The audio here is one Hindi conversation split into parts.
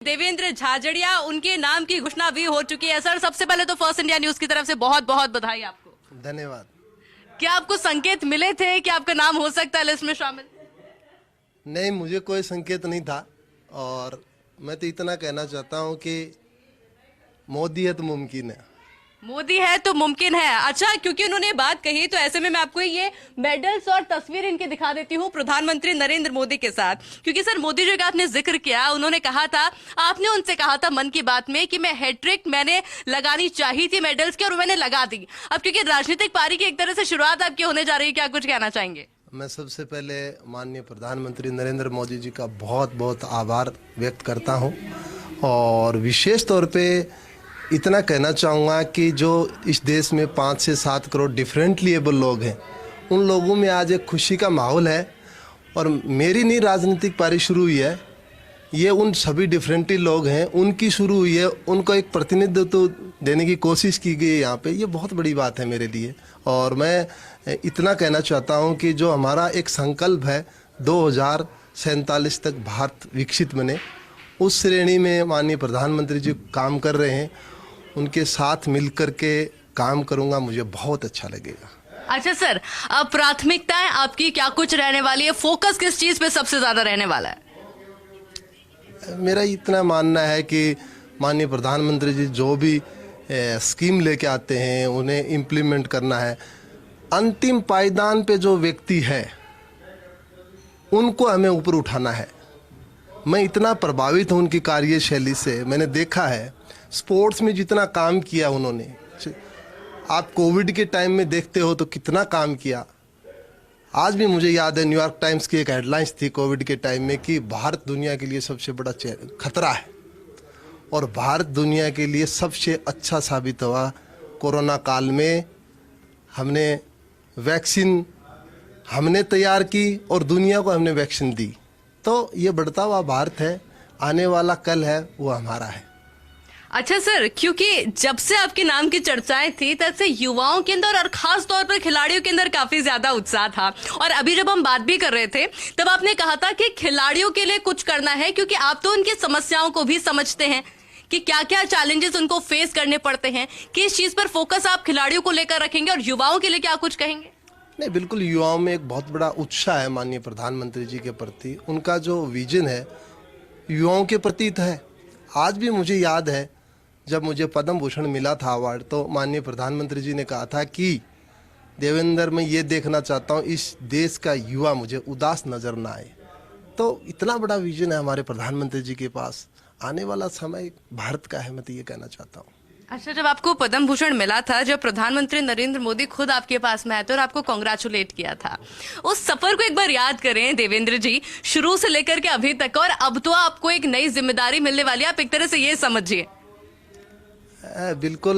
देवेंद्र झाझड़िया, उनके नाम की घोषणा भी हो चुकी है। सर, सबसे पहले तो फर्स्ट इंडिया न्यूज की तरफ से बहुत बहुत बधाई आपको। धन्यवाद। क्या आपको संकेत मिले थे कि आपका नाम हो सकता है लिस्ट में शामिल? नहीं, मुझे कोई संकेत नहीं था और मैं तो इतना कहना चाहता हूँ कि मोदी है तो मुमकिन है। मोदी है तो मुमकिन है। अच्छा, क्योंकि उन्होंने बात कही तो ऐसे में मैं आपको ये मेडल्स और तस्वीर इनकी दिखा देती हूँ प्रधानमंत्री नरेंद्र मोदी के साथ। क्योंकि सर, मोदी जी का आपने जिक्र किया, उन्होंने कहा था, आपने उनसे कहा था मन की बात में कि मैं हैट्रिक मैंने लगानी चाहिए थी मेडल्स की और मैंने लगा दी। अब क्योंकि राजनीतिक पारी की एक तरह से शुरुआत आपकी होने जा रही है, क्या कुछ कहना चाहेंगे? मैं सबसे पहले माननीय प्रधानमंत्री नरेंद्र मोदी जी का बहुत बहुत आभार व्यक्त करता हूँ और विशेष तौर पे इतना कहना चाहूँगा कि जो इस देश में 5 से 7 करोड़ डिफरेंटली एबल लोग हैं, उन लोगों में आज एक खुशी का माहौल है। और मेरी नहीं राजनीतिक पारी शुरू हुई है, ये उन सभी डिफरेंटली लोग हैं उनकी शुरू हुई है। उनको एक प्रतिनिधित्व देने की कोशिश की गई है यहाँ पे, ये बहुत बड़ी बात है मेरे लिए। और मैं इतना कहना चाहता हूँ कि जो हमारा एक संकल्प है 2047 तक भारत विकसित बने, उस श्रेणी में माननीय प्रधानमंत्री जी काम कर रहे हैं, उनके साथ मिलकर के काम करूँगा, मुझे बहुत अच्छा लगेगा। अच्छा सर, अब प्राथमिकताएं आपकी क्या कुछ रहने वाली है? फोकस किस चीज पे सबसे ज्यादा रहने वाला है? मेरा इतना मानना है कि माननीय प्रधानमंत्री जी जो भी स्कीम लेके आते हैं उन्हें इम्प्लीमेंट करना है। अंतिम पायदान पे जो व्यक्ति है उनको हमें ऊपर उठाना है। मैं इतना प्रभावित हूँ उनकी कार्यशैली से। मैंने देखा है स्पोर्ट्स में जितना काम किया उन्होंने, आप कोविड के टाइम में देखते हो तो कितना काम किया। आज भी मुझे याद है न्यूयॉर्क टाइम्स की एक हेडलाइंस थी कोविड के टाइम में कि भारत दुनिया के लिए सबसे बड़ा खतरा है, और भारत दुनिया के लिए सबसे अच्छा साबित हुआ। कोरोना काल में हमने वैक्सीन हमने तैयार की और दुनिया को हमने वैक्सीन दी। तो ये बढ़ता हुआ भारत है, आने वाला कल है वो हमारा है। अच्छा सर, क्योंकि जब से आपके नाम की चर्चाएं थी तब से युवाओं के अंदर और खास तौर पर खिलाड़ियों के अंदर काफी ज्यादा उत्साह था। और अभी जब हम बात भी कर रहे थे तब आपने कहा था कि खिलाड़ियों के लिए कुछ करना है, क्योंकि आप तो उनकी समस्याओं को भी समझते हैं कि क्या क्या चैलेंजेस उनको फेस करने पड़ते हैं। किस चीज पर फोकस आप खिलाड़ियों को लेकर रखेंगे और युवाओं के लिए क्या कुछ कहेंगे? नहीं, बिल्कुल युवाओं में एक बहुत बड़ा उत्साह है माननीय प्रधानमंत्री जी के प्रति। उनका जो विजन है युवाओं के प्रति है। आज भी मुझे याद है जब मुझे पद्म भूषण मिला था अवार्ड, तो माननीय प्रधानमंत्री जी ने कहा था कि देवेंद्र, मैं ये देखना चाहता हूँ इस देश का युवा मुझे उदास नजर ना आए। तो इतना बड़ा विजन है हमारे प्रधानमंत्री जी के पास। आने वाला समय भारत का है, मैं तो ये कहना चाहता हूँ। अच्छा, जब आपको पद्म भूषण मिला था, जब प्रधानमंत्री नरेंद्र मोदी खुद आपके पास में आए थे और आपको कांग्रेचुलेट किया था, उस सफर को एक बार याद करें देवेंद्र जी, शुरू से लेकर के अभी तक। और अब तो आपको एक नई जिम्मेदारी मिलने वाली है, आप एक तरह से ये समझिए। बिल्कुल,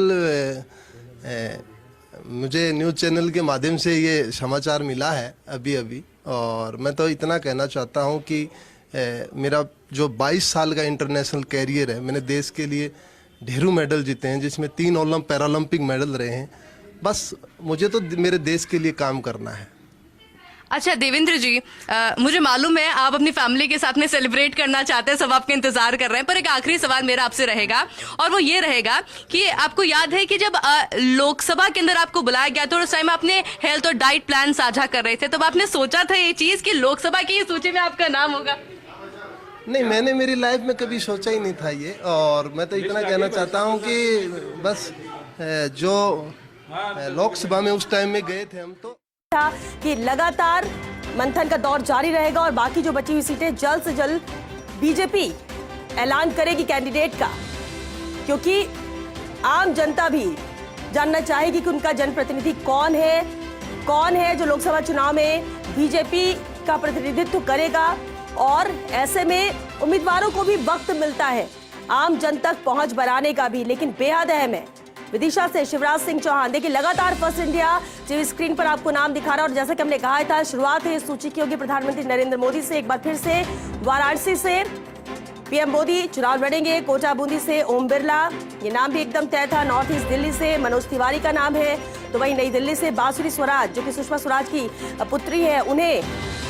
मुझे न्यूज़ चैनल के माध्यम से ये समाचार मिला है अभी अभी, और मैं तो इतना कहना चाहता हूँ कि मेरा जो 22 साल का इंटरनेशनल कैरियर है, मैंने देश के लिए ढेरों मेडल जीते हैं, जिसमें 3 पैरालंपिक मेडल रहे हैं। बस मुझे तो मेरे देश के लिए काम करना है। अच्छा देवेंद्र जी, मुझे मालूम है आप अपनी फैमिली के साथ में सेलिब्रेट करना चाहते हैं, सब आपके इंतजार कर रहे हैं, पर एक आखिरी सवाल मेरा आपसे रहेगा और वो ये रहेगा कि आपको याद है कि जब लोकसभा के अंदर आपको बुलाया गया था, उस टाइम आपने हेल्थ और डाइट प्लान साझा कर रहे थे, तब आपने सोचा था ये चीज कि लोकसभा की सूची में आपका नाम होगा? नहीं, मैंने मेरी लाइफ में कभी सोचा ही नहीं था ये। और मैं तो इतना कहना चाहता हूँ कि बस जो लोकसभा में उस टाइम में गए थे हम, तो था कि लगातार मंथन का दौर जारी रहेगा और बाकी जो बची हुई सीटें जल्द से जल्द बीजेपी ऐलान करेगी कैंडिडेट का, क्योंकि आम जनता भी जानना चाहेगी कि उनका जनप्रतिनिधि कौन है जो लोकसभा चुनाव में बीजेपी का प्रतिनिधित्व करेगा। और ऐसे में उम्मीदवारों को भी वक्त मिलता है आम जन तक पहुंच बनाने का भी, लेकिन बेहद अहम है। विदिशा से शिवराज सिंह चौहान, देखिए लगातार फर्स्ट इंडिया टीवी स्क्रीन पर आपको नाम दिखा रहा है और जैसा कि हमने कहा था शुरुआत है इस सूची की होगी प्रधानमंत्री नरेंद्र मोदी से। एक बार फिर से वाराणसी से पीएम मोदी चुनाव लड़ेंगे, कोटा बूंदी से ओम बिरला, ये नाम भी एकदम तय था। नॉर्थ ईस्ट दिल्ली से मनोज तिवारी का नाम है, तो वहीं नई दिल्ली से बांसुरी स्वराज जो कि सुषमा स्वराज की पुत्री है, उन्हें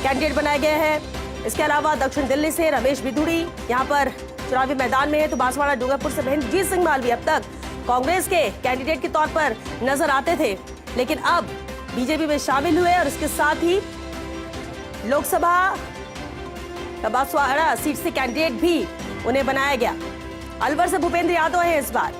कैंडिडेट बनाया गया है। इसके अलावा दक्षिण दिल्ली से रमेश बिधूड़ी, यहाँ पर चुनावी मैदान में है। तो बांसवाड़ा डूंगरपुर से महेंद्रजीत सिंह मालवीय अब तक कांग्रेस के कैंडिडेट के तौर पर नजर आते थे, लेकिन अब बीजेपी में शामिल हुए और इसके साथ ही लोकसभा का बांसवाड़ा सीट से कैंडिडेट भी उन्हें बनाया गया। अलवर से भूपेंद्र यादव है इस बार।